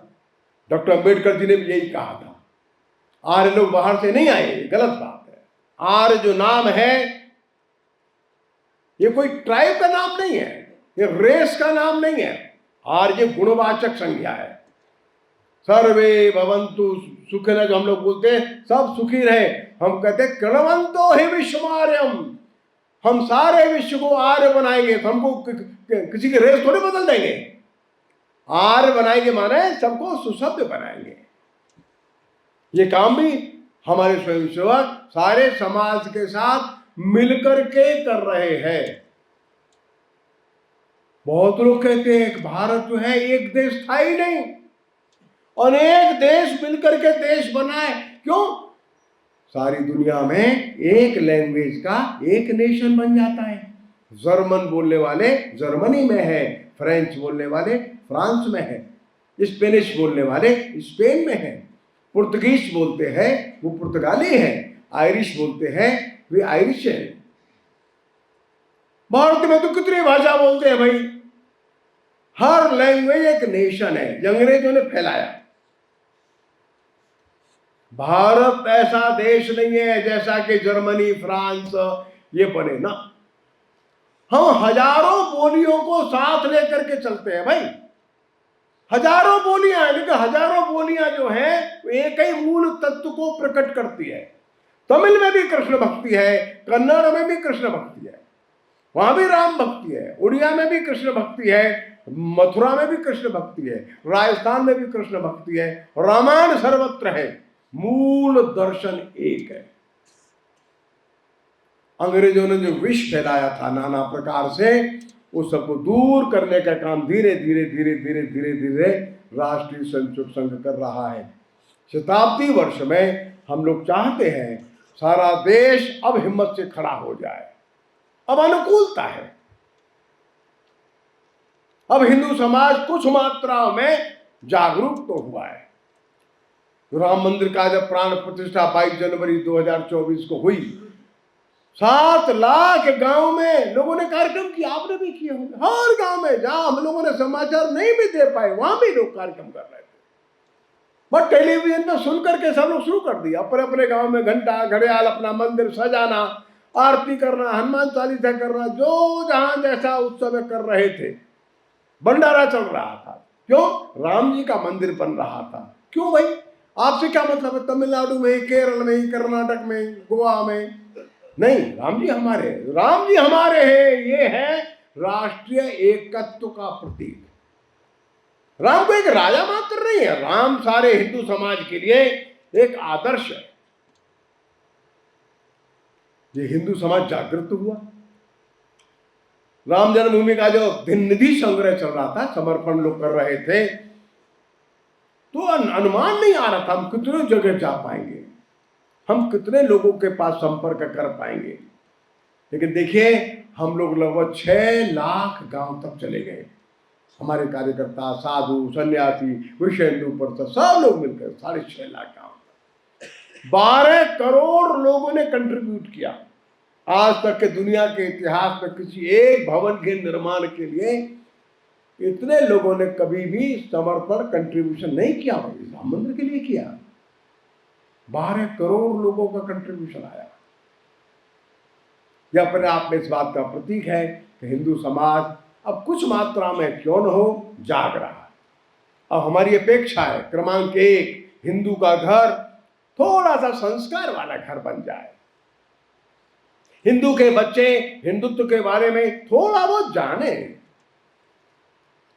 डॉक्टर अंबेडकर जी ने भी यही कहा था, आर्य लोग बाहर से नहीं आए, ये गलत बात है। आर्य जो नाम है ये कोई ट्राइब का नाम नहीं है, ये रेस का नाम नहीं है। आर्य गुणवाचक संज्ञा है। सर्वे भवन्तु सुखिनः जो हम लोग बोलते हैं, सब सुखी रहे, हम कहते हैं कृणवन्तो हि विश्वमार्यम, हम सारे विश्व को आर्य बनाएंगे। तो हमको किसी की रेस थोड़ी बदल देंगे, आर्य बनाएंगे माने सबको सुसभ्य बनाएंगे। ये काम भी हमारे स्वयंसेवक सारे समाज के साथ मिलकर के कर रहे हैं। बहुत लोग कहते हैं कि भारत जो है एक देश था ही नहीं, अनेक देश मिलकर के देश बनाए। क्यों? सारी दुनिया में एक लैंग्वेज का एक नेशन बन जाता है। जर्मन बोलने वाले जर्मनी में है, फ्रेंच बोलने वाले फ्रांस में है, स्पेनिश बोलने वाले स्पेन में है, पुर्तगीज बोलते हैं वो पुर्तगाली है, आयरिश बोलते हैं वे आयरिश है। भारत में तो कितनी भाषा बोलते हैं भाई, हर लैंग्वेज एक नेशन है, अंग्रेजों ने फैलाया। भारत ऐसा देश नहीं है जैसा कि जर्मनी फ्रांस ये बने ना। हम हजारों बोलियों को साथ लेकर के चलते हैं भाई, हजारों बोलियां, लेकिन हजारों बोलियां जो है एक ही मूल तत्व को प्रकट करती है। तमिल में भी कृष्ण भक्ति है, कन्नड़ में भी कृष्ण भक्ति है, वहां भी राम भक्ति है, उड़िया में भी कृष्ण भक्ति है, मथुरा में भी कृष्ण भक्ति है, राजस्थान में भी कृष्ण भक्ति है, रामायण सर्वत्र है, मूल दर्शन एक है। अंग्रेजों ने जो विष फैलाया था नाना प्रकार से, उस सबको दूर करने का काम धीरे धीरे धीरे धीरे धीरे धीरे राष्ट्रीय स्वयंसेवक संघ कर रहा है। शताब्दी वर्ष में हम लोग चाहते हैं सारा देश अब हिम्मत से खड़ा हो जाए, अब अनुकूलता है। अब हिंदू समाज कुछ मात्रा में जागरूक तो हुआ है। राम मंदिर का जब प्राण प्रतिष्ठा 22 जनवरी 2024 को हुई, 7 लाख गांव में लोगों ने कार्यक्रम किया। आपने भी किया होगा। हर गांव में जहां हम लोगों ने समाचार नहीं भी दे पाए, वहां भी लोग कार्यक्रम कर रहे थे। बट टेलीविजन पर सुन करके सब लोग शुरू कर दिया। अपने अपने गांव में घंटा घड़ियाल, अपना मंदिर सजाना, आरती करना, हनुमान चालीसा करना, जो जहां जैसा उत्सव कर रहे थे। भंडारा चल रहा था। क्यों? राम जी का मंदिर बन रहा था। क्यों भाई? आपसे क्या मतलब है? तमिलनाडु में, केरल में, कर्नाटक में, गोवा में? नहीं, राम जी हमारे हैं। ये है राष्ट्रीय एकत्व का प्रतीक। राम को एक राजा मात्र नहीं है, राम सारे हिंदू समाज के लिए एक आदर्श है। ये हिंदू समाज जागृत हुआ। राम जन्मभूमि का जो निधि संग्रह चल रहा था, समर्पण लोग कर रहे थे, तो अनुमान नहीं आ रहा था हम कितने जगह जा पाएंगे, हम कितने लोगों के पास संपर्क कर पाएंगे। लेकिन देखिए, हम लोग लगभग 6 लाख गांव तक चले गए। हमारे कार्यकर्ता, साधु, सन्यासी, विश्व हिंदू परिषद, सब लोग मिलकर 6.5 लाख गांव, 12 करोड़ लोगों ने कंट्रीब्यूट किया। आज तक के दुनिया के इतिहास में किसी एक भवन के निर्माण के लिए इतने लोगों ने कभी भी समर्पण कंट्रीब्यूशन नहीं किया। राम मंदिर के लिए किया। 12 करोड़ लोगों का कंट्रीब्यूशन आया। यह अपने आप में इस बात का प्रतीक है कि हिंदू समाज अब कुछ मात्रा में क्यों न हो जाग रहा है। अब हमारी अपेक्षा है क्रमांक 1, हिंदू का घर थोड़ा सा संस्कार वाला घर बन जाए। हिंदू के बच्चे हिंदुत्व के बारे में थोड़ा बहुत जाने।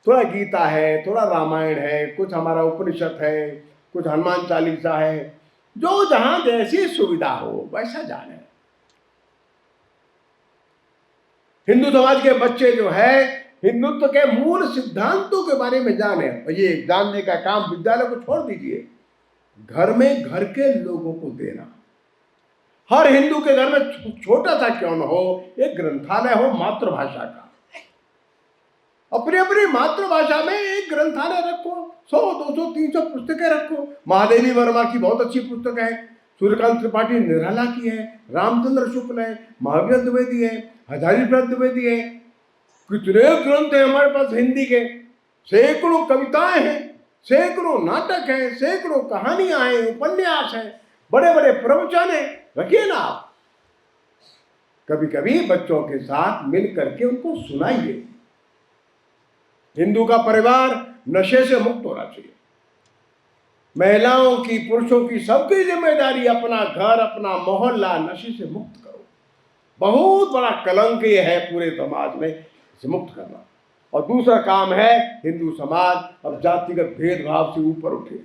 थोड़ा गीता है, थोड़ा रामायण है, कुछ हमारा उपनिषद है, कुछ हनुमान चालीसा है, जो जहां जैसी सुविधा हो वैसा जाने। हिंदू समाज के बच्चे जो है हिंदुत्व के मूल सिद्धांतों के बारे में जाने। और ये जानने का काम विद्यालय को छोड़ दीजिए, घर में घर के लोगों को देना। हर हिंदू के घर में छोटा सा क्यों न हो, एक ग्रंथालय हो मातृभाषा का। अपनी अपनी मातृभाषा में एक ग्रंथालय रखो। 100, 200, 300 पुस्तकें रखो। महादेवी वर्मा की बहुत अच्छी पुस्तक है, सूर्यकांत त्रिपाठी निराला की है, रामचंद्र शुक्ल है, महावीर द्विवेदी है, हजारीप्रसाद द्विवेदी है। कितने ग्रंथ है हमारे पास हिंदी के। सैकड़ों कविताएं हैं, सैकड़ों नाटक हैं, सैकड़ों कहानियां हैं, उपन्यास हैं, बड़े बड़े प्रवचन हैं। रखिए ना आप। कभी कभी बच्चों के साथ मिल करके उनको सुनाइए। हिंदू का परिवार नशे से मुक्त होना चाहिए। महिलाओं की, पुरुषों की, सबकी जिम्मेदारी अपना घर, अपना मोहल्ला नशे से मुक्त करो। बहुत बड़ा कलंक ये है पूरे समाज में, इसे मुक्त करना। और दूसरा काम है, हिंदू समाज अब जातिगत भेदभाव से ऊपर उठे।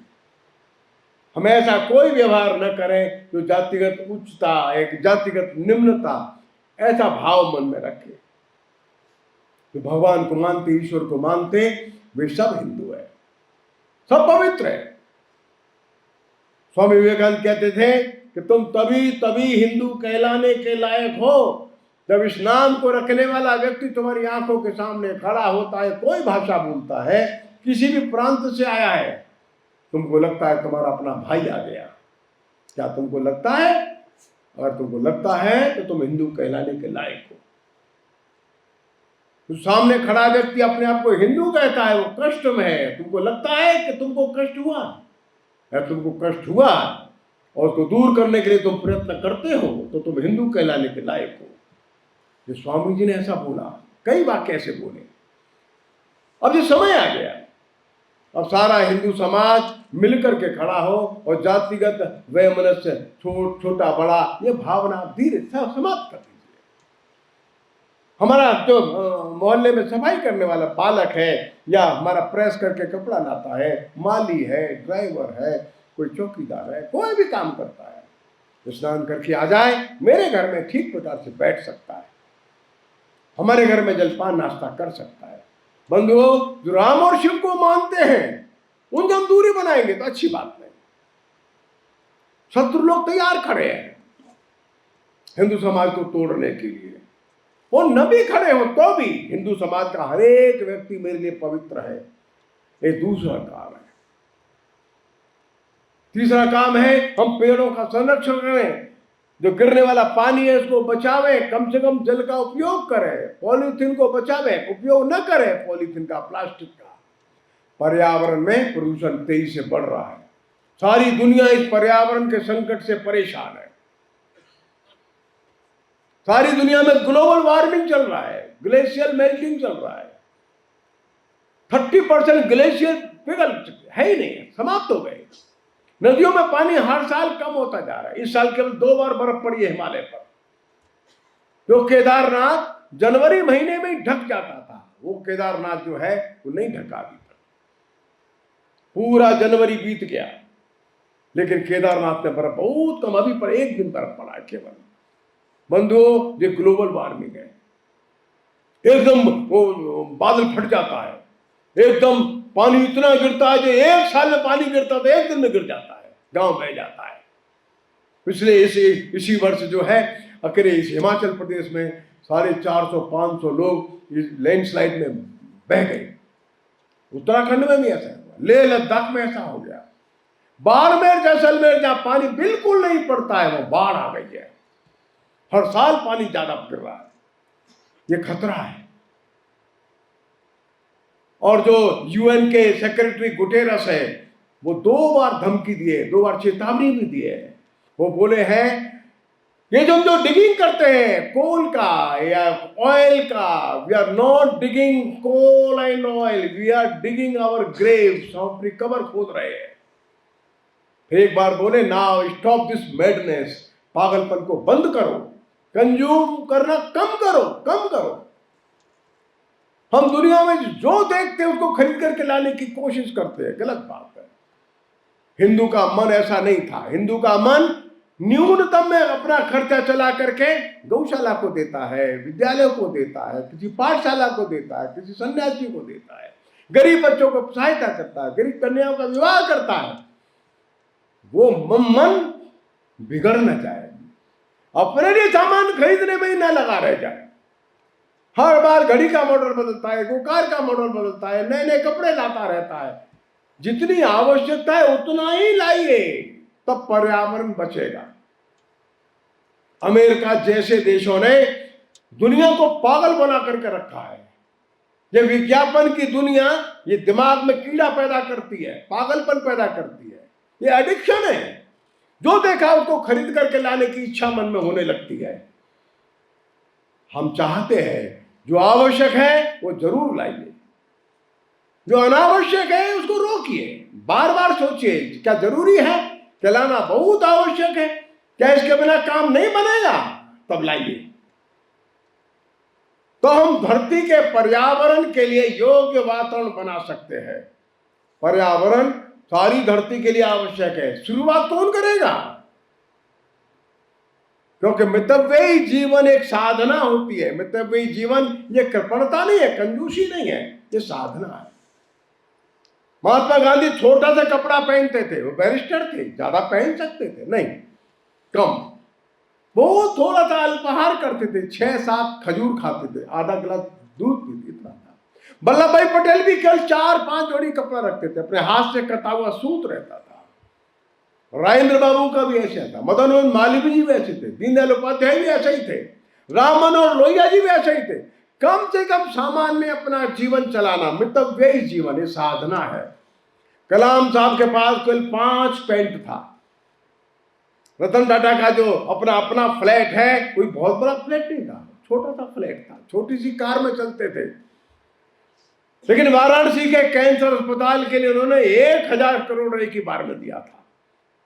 हम ऐसा कोई व्यवहार न करें जो जातिगत उच्चता, एक जातिगत निम्नता, ऐसा भाव मन में रखे। तो भगवान को मानते, ईश्वर को मानते, वे सब हिंदू है, सब पवित्र है। स्वामी विवेकानंद कहते थे कि तुम तभी हिंदू कहलाने के लायक हो जब इस नाम को रखने वाला व्यक्ति तुम्हारी आंखों के सामने खड़ा होता है, कोई भाषा बोलता है, किसी भी प्रांत से आया है, तुमको लगता है तुम्हारा अपना भाई आ गया। क्या तुमको लगता है? अगर तुमको लगता है तो तुम हिंदू कहलाने के लायक हो। तो सामने खड़ा व्यक्ति अपने आप को हिंदू कहता है, वो कष्ट में है। तुमको लगता है कि तुमको कष्ट हुआ, या तुमको कष्ट हुआ और उसको दूर करने के लिए तुम प्रयत्न करते हो, तो तुम हिंदू कहलाने के लायक हो। ये स्वामी जी ने ऐसा बोला, कई वाक्य ऐसे बोले। अब ये समय आ गया, अब सारा हिंदू समाज मिलकर के खड़ा हो और जातिगत वैमनस्य, छोटा बड़ा, ये भावना धीरे समाप्त कर दीजिए। हमारा जो मोहल्ले में सफाई करने वाला बालक है, या हमारा प्रेस करके कपड़ा लाता है, माली है, ड्राइवर है, कोई चौकीदार है, कोई भी काम करता है, स्नान करके आ जाए, मेरे घर में ठीक प्रकार से बैठ सकता है, हमारे घर में जलपान नाश्ता कर सकता है। बंधुओं, जो राम और शिव को मानते हैं उनसे हम दूरी बनाएंगे तो अच्छी बात नहीं। शत्रु लोग तैयार खड़े हैं हिंदू समाज को तोड़ने के लिए। वो न भी खड़े हो तो भी हिंदू समाज का हर एक व्यक्ति मेरे लिए पवित्र है। ये दूसरा काम है। तीसरा काम है हम पेड़ों का संरक्षण करें, जो गिरने वाला पानी है उसको बचावें, कम से कम जल का उपयोग करें, पॉलीथीन को बचावें, उपयोग न करें पॉलीथीन का, प्लास्टिक का। पर्यावरण में प्रदूषण तेजी से बढ़ रहा है। सारी दुनिया इस पर्यावरण के संकट से परेशान है। सारी दुनिया में ग्लोबल वार्मिंग चल रहा है, ग्लेशियर मेल्टिंग चल रहा है। 30% ग्लेशियर पिघल चुके है ही नहीं, समाप्त हो गए। नदियों में पानी हर साल कम होता जा रहा है। इस साल केवल 2 बार बर्फ पड़ी है हिमालय पर। जो केदारनाथ जनवरी महीने में ही ढक जाता था, वो केदारनाथ जो है वो नहीं ढका अभी तक। पूरा जनवरी बीत गया, लेकिन केदारनाथ में बर्फ बहुत कम, अभी पर 1 दिन बर्फ पड़ा है केवल। बंधुओं, ये ग्लोबल वार्मिंग है। एकदम वो बादल फट जाता है, एकदम पानी इतना गिरता है जो 1 साल में पानी गिरता था 1 दिन में गिर जाता है, गांव बह जाता है। पिछले इसी वर्ष जो है अकेले इस हिमाचल प्रदेश में 450-500 लोग इस लैंडस्लाइड में बह गए। उत्तराखंड में भी ऐसा हुआ, लेह लद्दाख में ऐसा हो गया। बाड़मेर जैसलमेर जहां पानी बिल्कुल नहीं पड़ता है वो बाढ़ आ गई है। हर साल पानी ज्यादा गिर रहा है, ये खतरा है। और जो यूएन के सेक्रेटरी गुटेरस है, वो 2 बार धमकी दिए, 2 बार चेतावनी भी दिए। वो बोले हैं ये जो डिगिंग करते हैं कोल का या ऑयल का, we are not digging coal and oil, we are digging our graves, हम अपनी कबर खोद रहे हैं। फिर एक बार बोले नाउ स्टॉप दिस मैडनेस, पागलपन को बंद करो, कंज्यूम करना कम करो, कम करो। हम दुनिया में जो देखते हैं उसको खरीद करके लाने की कोशिश करते हैं, गलत बात है। हिंदू का मन ऐसा नहीं था। हिंदू का मन न्यूनतम में अपना खर्चा चला करके गौशाला को देता है, विद्यालयों को देता है, किसी पाठशाला को देता है, किसी सन्यासी को देता है, गरीब बच्चों को सहायता करता है, गरीब कन्याओं का विवाह करता है। वो मन बिगड़ न जाए, अपने लिए सामान खरीदने में ही न लगा रह जाए। हर बार घड़ी का मॉडल बदलता है, कार का मॉडल बदलता है, नए नए कपड़े लाता रहता है। जितनी आवश्यकता है उतना ही लाइए, तब पर्यावरण बचेगा। अमेरिका जैसे देशों ने दुनिया को पागल बना करके रखा है। ये विज्ञापन की दुनिया, ये दिमाग में कीड़ा पैदा करती है, पागलपन पैदा करती है, ये एडिक्शन है। जो देखा उसको खरीद करके लाने की इच्छा मन में होने लगती है। हम चाहते हैं जो आवश्यक है वो जरूर लाइए, जो अनावश्यक है उसको रोकिए। बार बार सोचिए क्या जरूरी है, क्या लाना बहुत आवश्यक है, क्या इसके बिना काम नहीं बनेगा, तब लाइए। तो हम धरती के पर्यावरण के लिए योग्य वातावरण बना सकते हैं। पर्यावरण सारी धरती के लिए आवश्यक है। शुरुआत कौन करेगा? क्योंकि मितव्ययी जीवन एक साधना होती है। मितव्ययी जीवन ये कृपणता नहीं है, कंजूसी नहीं है, ये साधना है। महात्मा गांधी छोटा सा कपड़ा पहनते थे, वो बैरिस्टर थे, ज्यादा पहन सकते थे नहीं, कम, बहुत थोड़ा सा अल्पाहार करते थे, 6-7 खजूर खाते थे, आधा गिलास दूध पीते, इतना था। वल्लभ भाई पटेल भी केवल 4-5 जोड़ी कपड़ा रखते थे, अपने हाथ से कटा हुआ सूत रहता था। राजेंद्र बाबू का भी ऐसा था, मदन मोहन मालवीय जी भी ऐसे थे, दीनदयाल उपाध्याय भी ऐसे ही थे, राम मनोहर लोहिया जी भी ऐसे ही थे। कम से कम सामान्य अपना जीवन चलाना, मितव्ययी जीवन, ये साधना है। कलाम साहब के पास केवल 5 पेंट था। रतन टाटा का जो अपना अपना फ्लैट है, कोई बहुत बड़ा फ्लैट नहीं था, छोटा सा फ्लैट था, छोटी सी कार में चलते थे। लेकिन वाराणसी के कैंसर अस्पताल के लिए उन्होंने 1000 करोड़ रुपए की बार में दिया था।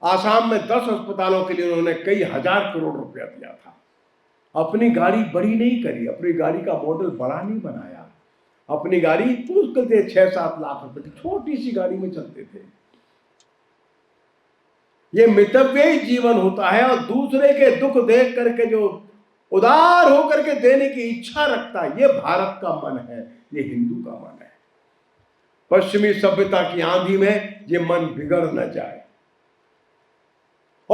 आसाम में 10 अस्पतालों के लिए उन्होंने कई हजार करोड़ रुपया दिया था। अपनी गाड़ी बड़ी नहीं करी, अपनी गाड़ी का मॉडल बड़ा नहीं बनाया, अपनी गाड़ी मुश्किल से 6-7 लाख रुपए की छोटी सी गाड़ी में चलते थे। ये मितव्ययी जीवन होता है। और दूसरे के दुख देख करके जो उदार होकर के देने की इच्छा रखता है, ये भारत का मन है, ये हिंदू का मन है। पश्चिमी सभ्यता की आंधी में ये मन बिगड़ न जाए।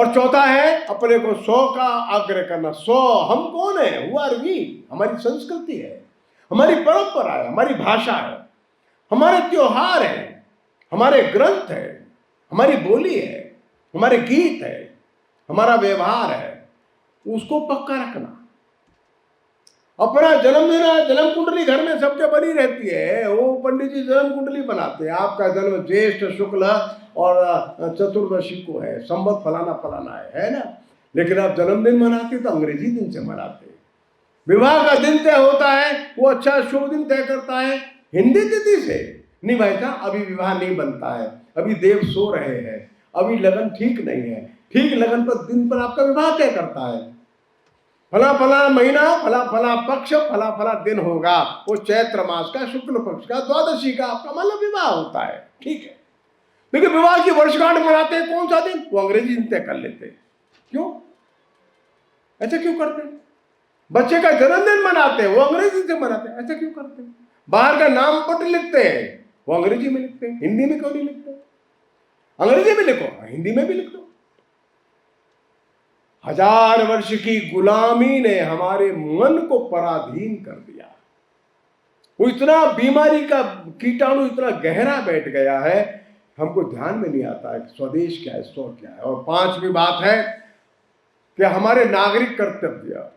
और चौथा है अपने को 100 का आग्रह करना। 100 हम कौन है, हु आर वी, हमारी संस्कृति है, हमारी परंपरा है, हमारी भाषा है, हमारे त्योहार है, हमारे ग्रंथ है, हमारी बोली है, हमारे गीत है, हमारा व्यवहार है, उसको पक्का रखना। अपना जन्मदिन, जन्म कुंडली घर में सबके बनी रहती है, वो पंडित जी जन्म कुंडली बनाते हैं, आपका जन्म ज्येष्ठ शुक्ल और चतुर्दशी को है, संवत फलाना फलाना है ना। लेकिन आप जन्मदिन मनाते तो अंग्रेजी दिन से मनाते। विवाह का दिन तय होता है, वो अच्छा शुभ दिन तय करता है हिंदी तिथि से। नहीं भाई साहब, अभी विवाह नहीं बनता है, अभी देव सो रहे हैं, अभी लगन ठीक नहीं है, ठीक लगन पर दिन पर आपका विवाह तय करता है। फला फला महीना, फला फला पक्ष, फला फला दिन होगा, वो चैत्र मास का शुक्ल पक्ष का द्वादशी का आपका मतलब विवाह होता है, ठीक है। लेकिन विवाह की वर्षगांठ मनाते हैं कौन सा दिन, वो अंग्रेजी दिन तय कर लेते हैं। क्यों ऐसा क्यों करते हैं? बच्चे का जन्मदिन मनाते हैं, वो अंग्रेजी से मनाते हैं, ऐसा क्यों करते हैं? बाहर का नाम पत्र लिखते हैं, वो अंग्रेजी में लिखते हैं, हिंदी में क्यों नहीं लिखते? अंग्रेजी में लिखो, हिंदी में भी लिख दो। 1000 वर्ष की गुलामी ने हमारे मन को पराधीन कर दिया। वो इतना बीमारी का कीटाणु इतना गहरा बैठ गया है, हमको ध्यान में नहीं आता है कि स्वदेश क्या है, स्व क्या है। और 5वीं बात है कि हमारे नागरिक कर्तव्य।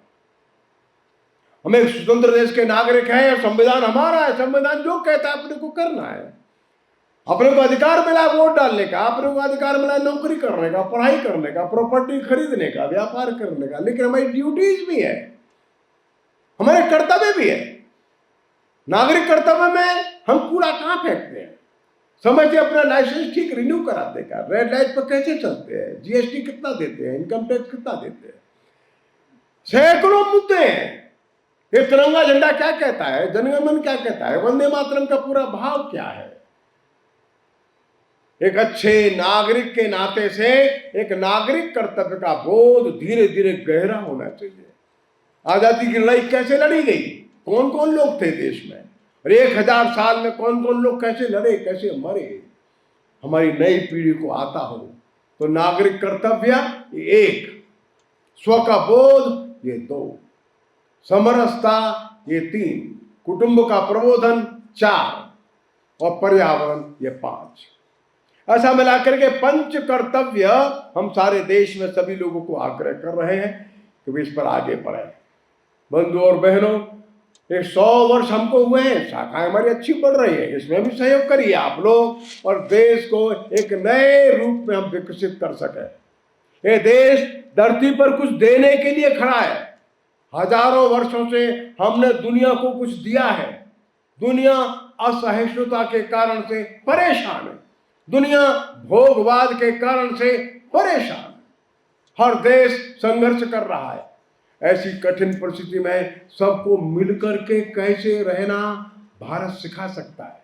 हम एक स्वतंत्र देश के नागरिक हैं और संविधान हमारा है, संविधान जो कहता है अपने को करना है। अपने को अधिकार मिला वोट डालने का, अपने को अधिकार मिला नौकरी करने का, पढ़ाई करने का, प्रॉपर्टी खरीदने का, व्यापार करने का। लेकिन हमारी ड्यूटीज भी है, हमारे कर्तव्य भी है। नागरिक कर्तव्य में हम कूड़ा कहां फेंकते हैं? समय से अपना लाइसेंस ठीक रिन्यू कराते का, रेड लाइट पर कैसे चलते हैं, जीएसटी कितना देते हैं, इनकम टैक्स कितना देते हैं, सैकड़ों मुद्दे हैं। ये तिरंगा झंडा क्या कहता है, जनगण मन क्या कहता है, वंदे मातरम का पूरा भाव क्या है? एक अच्छे नागरिक के नाते से एक नागरिक कर्तव्य का बोध धीरे धीरे गहरा होना चाहिए। आजादी की लड़ाई कैसे लड़ी गई, कौन कौन लोग थे देश में, और 1000 साल में कौन कौन लोग कैसे लड़े, कैसे मरे, हमारी नई पीढ़ी को आता हो। तो नागरिक कर्तव्य 1, स्व का बोध ये 2, समरसता ये 3, कुटुंब का प्रबोधन 4 और पर्यावरण ये 5। ऐसा मिलाकर के 5 कर्तव्य हम सारे देश में सभी लोगों को आग्रह कर रहे हैं कि इस पर आगे बढ़े। बंधु और बहनों, ये 100 वर्ष हमको हुए हैं, शाखाएं हमारी अच्छी बढ़ रही है, इसमें भी सहयोग करिए आप लोग, और देश को एक नए रूप में हम विकसित कर सके। ये देश धरती पर कुछ देने के लिए खड़ा है। हजारों वर्षों से हमने दुनिया को कुछ दिया है। दुनिया असहिष्णुता के कारण से परेशान है, दुनिया भोगवाद के कारण से परेशान है, हर देश संघर्ष कर रहा है। ऐसी कठिन परिस्थिति में सबको मिलकर के कैसे रहना भारत सिखा सकता है।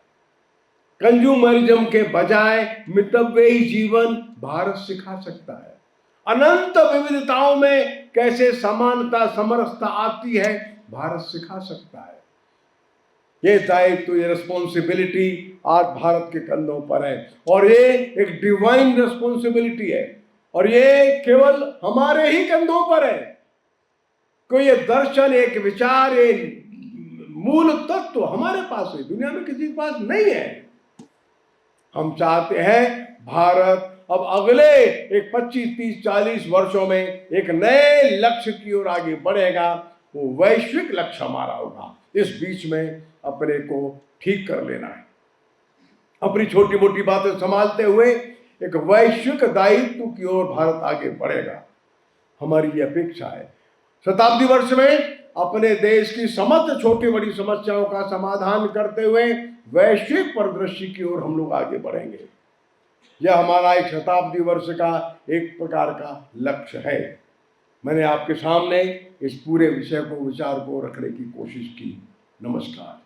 कंज्यूमरिज्म के बजाय मितव्ययी जीवन भारत सिखा सकता है। अनंत विविधताओं में कैसे समानता समरसता आती है भारत सिखा सकता है। ये दायित्व, ये रिस्पॉन्सिबिलिटी आज भारत के कंधों पर है, और ये एक डिवाइन रिस्पॉन्सिबिलिटी है, और ये केवल हमारे ही कंधों पर है। कोई ये दर्शन, एक विचार, ये मूल तत्व हमारे पास है, दुनिया में किसी के पास नहीं है। हम चाहते हैं भारत अब अगले एक 25, 30, 40 वर्षों में एक नए लक्ष्य की ओर आगे बढ़ेगा। वो वैश्विक लक्ष्य हमारा होगा। इस बीच में अपने को ठीक कर लेना है, अपनी छोटी मोटी बातें संभालते हुए एक वैश्विक दायित्व की ओर भारत आगे बढ़ेगा, हमारी ये अपेक्षा है। शताब्दी वर्ष में अपने देश की समस्त छोटी बड़ी समस्याओं का समाधान करते हुए वैश्विक परिदृश्य की ओर हम लोग आगे बढ़ेंगे। यह हमारा एक शताब्दी वर्ष का एक प्रकार का लक्ष्य है। मैंने आपके सामने इस पूरे विषय को, विचार को रखने की कोशिश की। नमस्कार।